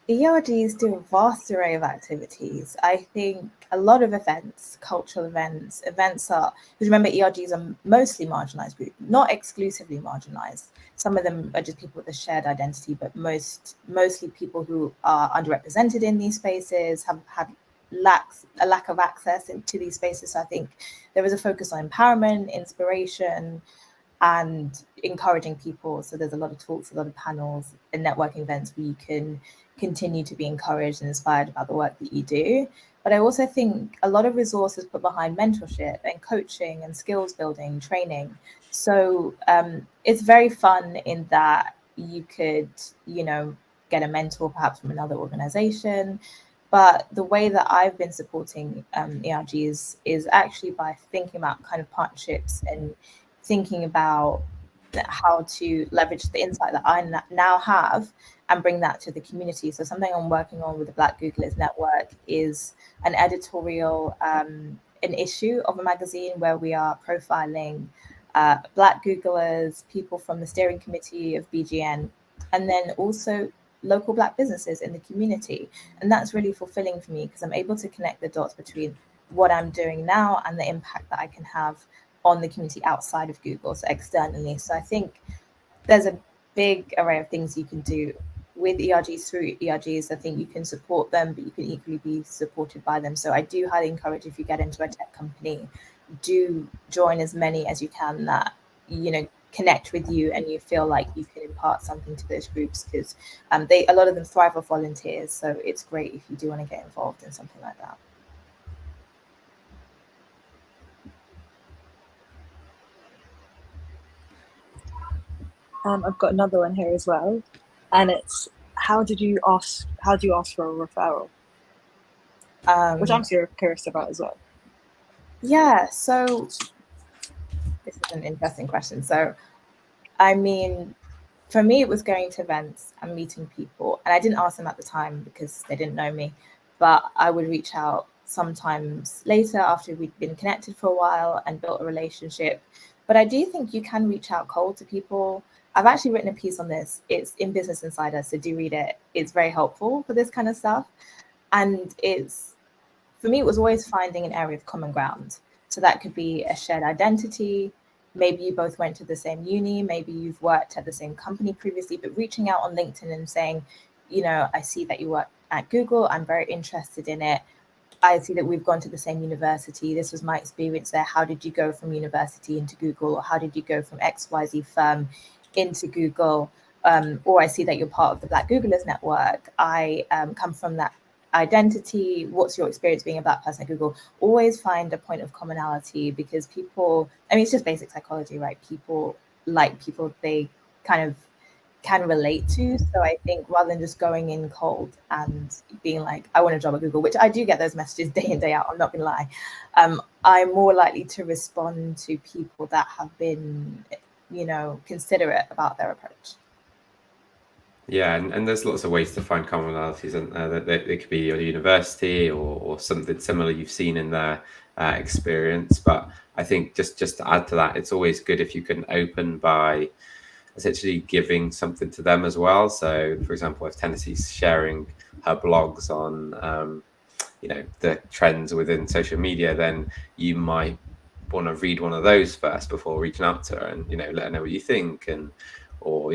ERGs do a vast array of activities. I think a lot of events, cultural events are, because remember, ERGs are mostly marginalized group, not exclusively marginalized. Some of them are just people with a shared identity, but mostly people who are underrepresented in these spaces, have had a lack of access to these spaces. So I think there is a focus on empowerment, inspiration, and encouraging people. So there's a lot of talks, a lot of panels and networking events where you can continue to be encouraged and inspired about the work that you do. But I also think a lot of resources put behind mentorship and coaching and skills building, training. So it's very fun in that you could, get a mentor perhaps from another organization. But the way that I've been supporting ERGs is actually by thinking about kind of partnerships and thinking about how to leverage the insight that I now have and bring that to the community. So something I'm working on with the Black Googlers Network is an editorial, an issue of a magazine where we are profiling Black Googlers, people from the steering committee of BGN, and then also local Black businesses in the community. And that's really fulfilling for me because I'm able to connect the dots between what I'm doing now and the impact that I can have on the community outside of Google, so externally. So I think there's a big array of things you can do with ERGs through ERGs. I think you can support them, but you can equally be supported by them. So I do highly encourage, if you get into a tech company, do join as many as you can that, connect with you and you feel like you can impart something to those groups, because a lot of them thrive off volunteers. So it's great if you do want to get involved in something like that. I've got another one here as well, and it's how do you ask for a referral? Which I'm curious about as well. Yeah, so this is an interesting question. So, I mean, for me, it was going to events and meeting people, and I didn't ask them at the time because they didn't know me, but I would reach out sometimes later after we'd been connected for a while and built a relationship. But I do think you can reach out cold to people. I've actually written a piece on this. It's in Business Insider, so do read it. It's very helpful for this kind of stuff. And for me, it was always finding an area of common ground. So that could be a shared identity. Maybe you both went to the same uni, maybe you've worked at the same company previously, but reaching out on LinkedIn and saying, I see that you work at Google. I'm very interested in it. I see that we've gone to the same university. This was my experience there. How did you go from university into Google? Or how did you go from XYZ firm into Google? Or I see that you're part of the Black Googlers Network. I come from that identity. What's your experience being a Black person at Google? Always find a point of commonality, because people, it's just basic psychology, right? People like people they kind of can relate to. So I think rather than just going in cold and being like, I want a job at Google, which I do get those messages day in, day out, I'm not gonna lie, I'm more likely to respond to people that have been, considerate about their approach. Yeah, and there's lots of ways to find commonalities, isn't there? That it could be your university or something similar you've seen in their experience. But I think just to add to that, it's always good if you can open by essentially giving something to them as well. So, for example, if Tennessee's sharing her blogs on, the trends within social media, then you might want to read one of those first before reaching out to her and, let her know what you think or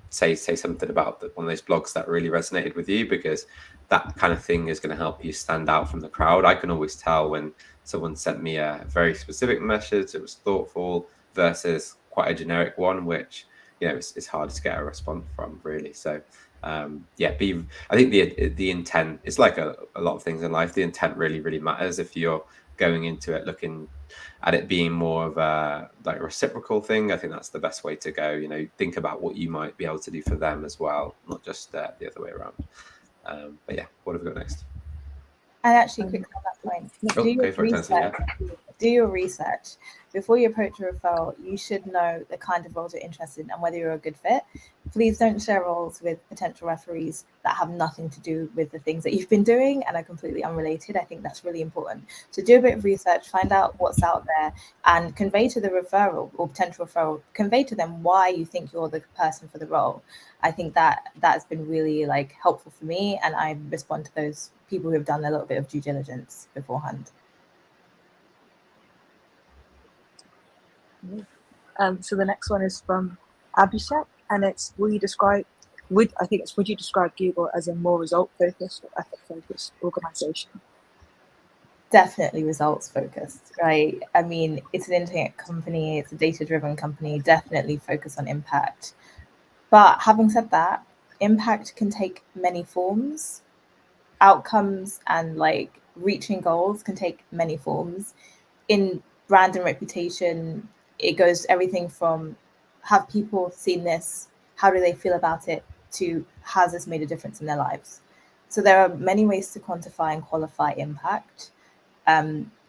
say something about one of those blogs that really resonated with you, because that kind of thing is going to help you stand out from the crowd. I can always tell when someone sent me a very specific message, it was thoughtful, versus quite a generic one, which it's hard to get a response from, really. So I think the intent is like a lot of things in life. The intent really matters. If you're going into it looking at it being more of a reciprocal thing, I think that's the best way to go. Think about what you might be able to do for them as well, not just the other way around. But yeah, what have we got next? And actually, quickly on that point, do your research. Before you approach a referral, you should know the kind of roles you're interested in and whether you're a good fit. Please don't share roles with potential referees that have nothing to do with the things that you've been doing and are completely unrelated. I think that's really important. So do a bit of research, find out what's out there, and convey to the referral or potential referral, convey to them why you think you're the person for the role. I think that's been really helpful for me, and I respond to those people who have done a little bit of due diligence beforehand. So the next one is from Abhishek, and it's would you describe Google as a more result focused or effort focused organization? Definitely results focused, right? It's an internet company, it's a data driven company, definitely focus on impact. But having said that, impact can take many forms. outcomes and like reaching goals can take many forms. In brand and reputation, it goes everything from have people seen this, how do they feel about it, to has this made a difference in their lives. So there are many ways to quantify and qualify impact.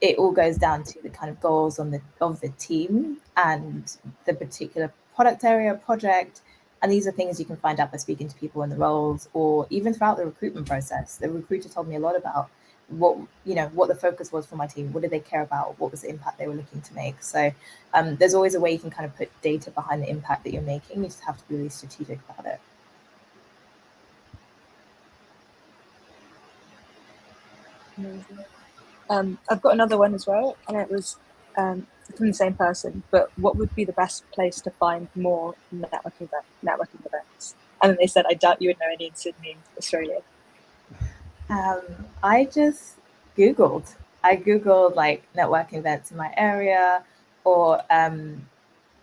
It all goes down to the kind of goals of the team and the particular product area, project. And these are things you can find out by speaking to people in the roles, or even throughout the recruitment process. The recruiter told me a lot about what the focus was for my team. What did they care about? What was the impact they were looking to make? So there's always a way you can kind of put data behind the impact that you're making. You just have to be really strategic about it. Amazing. I've got another one as well, and it was from the same person. But what would be the best place to find more networking events? And then they said, I doubt you would know any in Sydney, Australia. I just Googled. I Googled like networking events in my area, or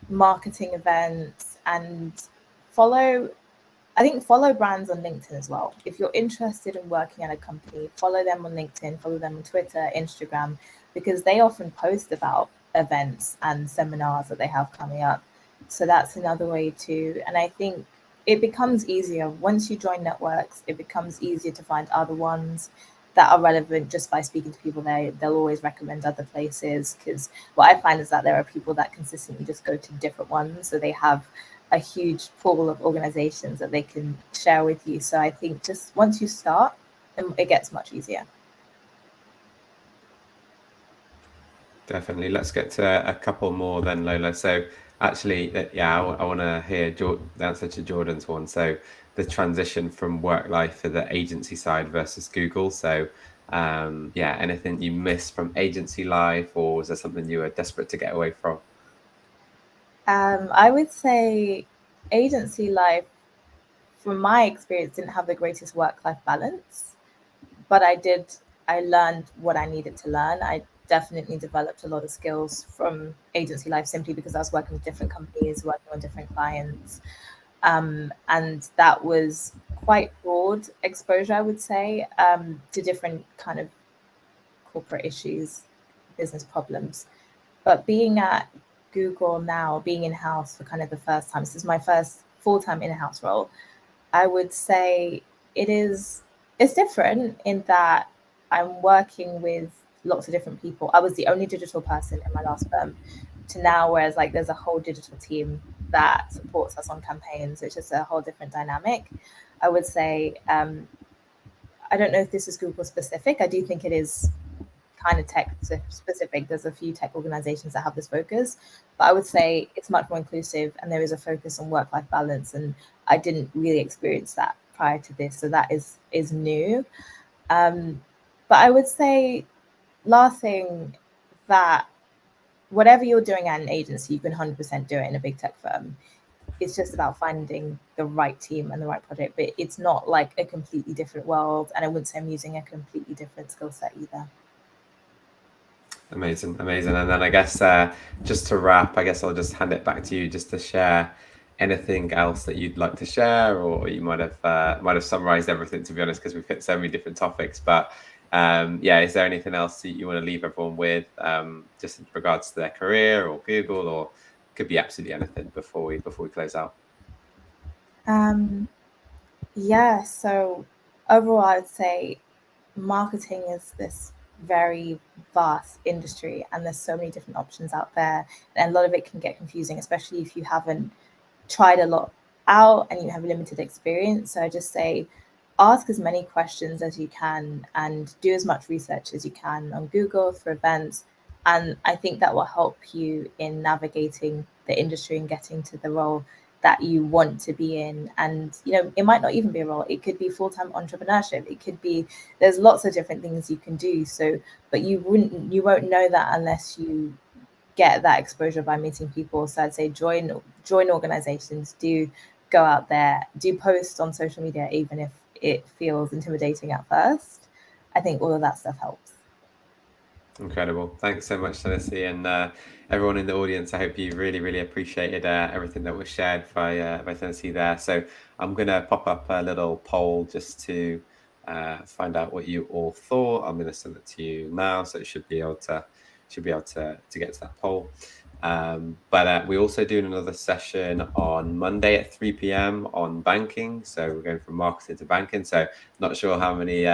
marketing events, and follow brands on LinkedIn as well. If you're interested in working at a company, follow them on LinkedIn, follow them on Twitter, Instagram, because they often post about events and seminars that they have coming up. So that's another way too. And I think it becomes easier once you join networks. It becomes easier to find other ones that are relevant just by speaking to people there. They'll always recommend other places, because what I find is that there are people that consistently just go to different ones. So they have a huge pool of organizations that they can share with you. So I think just once you start, it gets much easier. Definitely. Let's get to a couple more then, Lola. So actually, I want to hear the answer to Jordan's one. So the transition from work life for the agency side versus Google. So anything you missed from agency life, or was there something you were desperate to get away from? I would say agency life, from my experience, didn't have the greatest work-life balance, but I learned what I needed to learn. I definitely developed a lot of skills from agency life simply because I was working with different companies, working on different clients. And that was quite broad exposure, I would say, to different kind of corporate issues, business problems. But being at Google now, being in-house for kind of the first time, this is my first full-time in-house role, I would say it's different in that I'm working with lots of different people. I was the only digital person in my last firm, to now, whereas like there's a whole digital team that supports us on campaigns, which is a whole different dynamic. I would say, I don't know if this is Google specific. I do think it is kind of tech specific. There's a few tech organizations that have this focus, but I would say it's much more inclusive, and there is a focus on work-life balance. And I didn't really experience that prior to this, so that is new. But I would say, last thing, that whatever you're doing at an agency, you can 100% do it in a big tech firm. It's just about finding the right team and the right project, but it's not like a completely different world. And I wouldn't say I'm using a completely different skill set either. Amazing. And then I guess just to wrap, I guess I'll just hand it back to you just to share anything else that you'd like to share, or you might have summarized everything, to be honest, because we've hit so many different topics. But is there anything else that you want to leave everyone with, just in regards to their career or Google, or could be absolutely anything before we close out? So overall, I would say marketing is this very vast industry, and there's so many different options out there, and a lot of it can get confusing, especially if you haven't tried a lot out and you have limited experience. So I just say, ask as many questions as you can and do as much research as you can on Google for events. And I think that will help you in navigating the industry and getting to the role that you want to be in. And it might not even be a role. It could be full-time entrepreneurship. It could be, there's lots of different things you can do. So, but you won't know that unless you get that exposure by meeting people. So I'd say join organizations, do go out there, do post on social media, even if it feels intimidating at first. I think all of that stuff helps. Incredible. Thanks so much, Tennessee, and everyone in the audience. I hope you really, really appreciated everything that was shared by Tennessee there. So I'm going to pop up a little poll just to find out what you all thought. I'm going to send it to you now, so it should be able to get to that poll. But we're also doing another session on Monday at 3 p.m. on banking. So we're going from marketing to banking. So not sure how many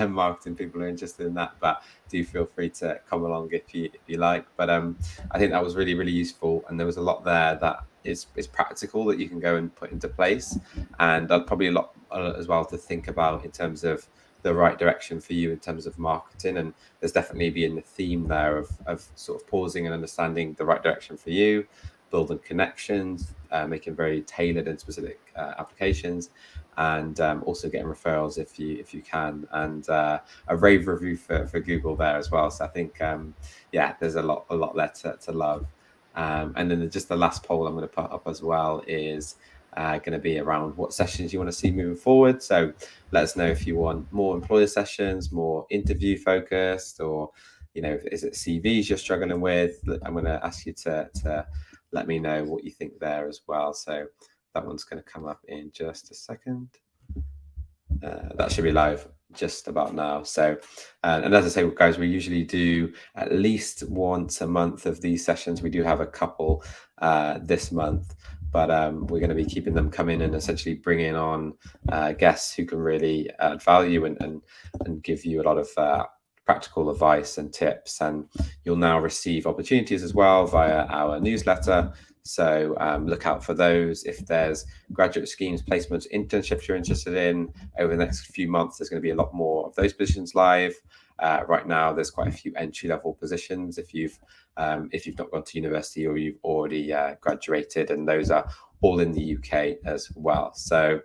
marketing people are interested in that, but do feel free to come along if you like. But I think that was really, really useful, and there was a lot there that is practical that you can go and put into place, and probably a lot as well to think about in terms of the right direction for you in terms of marketing. And there's definitely been a theme there of sort of pausing and understanding the right direction for you, building connections, making very tailored and specific applications, and also getting referrals if you can, and a rave review for Google there as well. So I think there's a lot there to love. And then just the last poll I'm going to put up as well is going to be around what sessions you want to see moving forward. So let us know if you want more employer sessions, more interview focused, or is it CVs you're struggling with? I'm going to ask you to let me know what you think there as well. So that one's going to come up in just a second. That should be live just about now. So and as I say, guys, we usually do at least once a month of these sessions. We do have a couple this month, but we're going to be keeping them coming and essentially bringing on guests who can really add value and give you a lot of practical advice and tips. And you'll now receive opportunities as well via our newsletter. So look out for those. If there's graduate schemes, placements, internships you're interested in over the next few months, there's going to be a lot more of those positions live. Right now, there's quite a few entry-level positions if you've not gone to university or you've already graduated, and those are all in the UK as well. So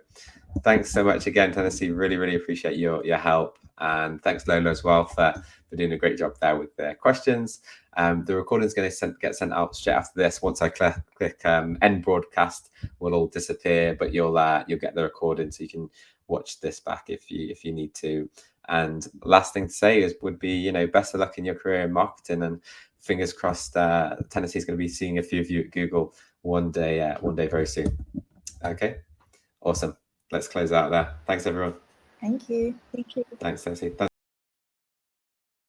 thanks so much again, Tennessee. Really, really appreciate your help. And thanks, Lola, as well, for doing a great job there with the questions. The recording is going to get sent out straight after this. Once I click end broadcast, will all disappear, but you'll get the recording, so you can watch this back if you need to. And last thing to say would be best of luck in your career in marketing, and fingers crossed Tennessee is going to be seeing a few of you at Google one day very soon. Okay, awesome. Let's close out there. Thanks, everyone. Thank you. Thank you. Thanks, Tennessee.